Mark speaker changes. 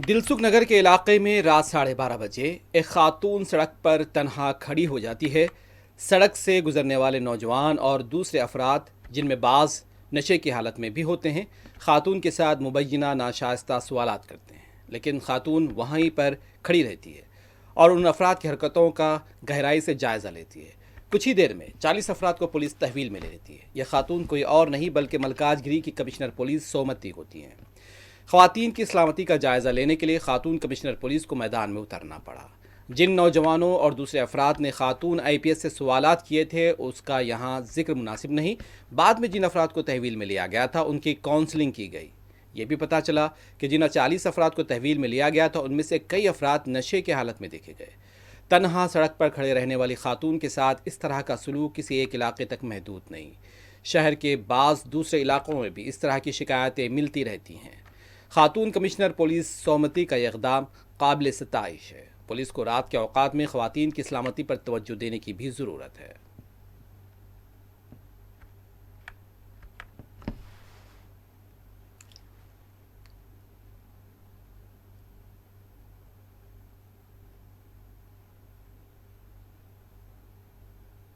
Speaker 1: دلسکھ نگر کے علاقے میں رات 12:30 بجے ایک خاتون سڑک پر تنہا کھڑی ہو جاتی ہے۔ سڑک سے گزرنے والے نوجوان اور دوسرے افراد جن میں بعض نشے کی حالت میں بھی ہوتے ہیں، خاتون کے ساتھ مبینہ ناشائستہ سوالات کرتے ہیں، لیکن خاتون وہیں پر کھڑی رہتی ہے اور ان افراد کی حرکتوں کا گہرائی سے جائزہ لیتی ہے۔ کچھ ہی دیر میں 40 افراد کو پولیس تحویل میں لے لیتی ہے۔ یہ خاتون کوئی اور نہیں بلکہ ملکاج گیری کی کمشنر پولیس سومتی ہوتی ہیں۔ خواتین کی سلامتی کا جائزہ لینے کے لیے خاتون کمشنر پولیس کو میدان میں اترنا پڑا۔ جن نوجوانوں اور دوسرے افراد نے خاتون آئی پی ایس سے سوالات کیے تھے اس کا یہاں ذکر مناسب نہیں۔ بعد میں جن افراد کو تحویل میں لیا گیا تھا ان کی کاؤنسلنگ کی گئی۔ یہ بھی پتہ چلا کہ جن 40 افراد کو تحویل میں لیا گیا تھا ان میں سے کئی افراد نشے کے حالت میں دیکھے گئے۔ تنہا سڑک پر کھڑے رہنے والی خاتون کے ساتھ اس طرح کا سلوک کسی ایک علاقے تک محدود نہیں، شہر کے بعض دوسرے علاقوں میں بھی اس طرح کی شکایتیں ملتی رہتی ہیں۔ خاتون کمشنر پولیس سومتی کا یہ اقدام قابل ستائش ہے۔ پولیس کو رات کے اوقات میں خواتین کی سلامتی پر توجہ دینے کی بھی ضرورت ہے۔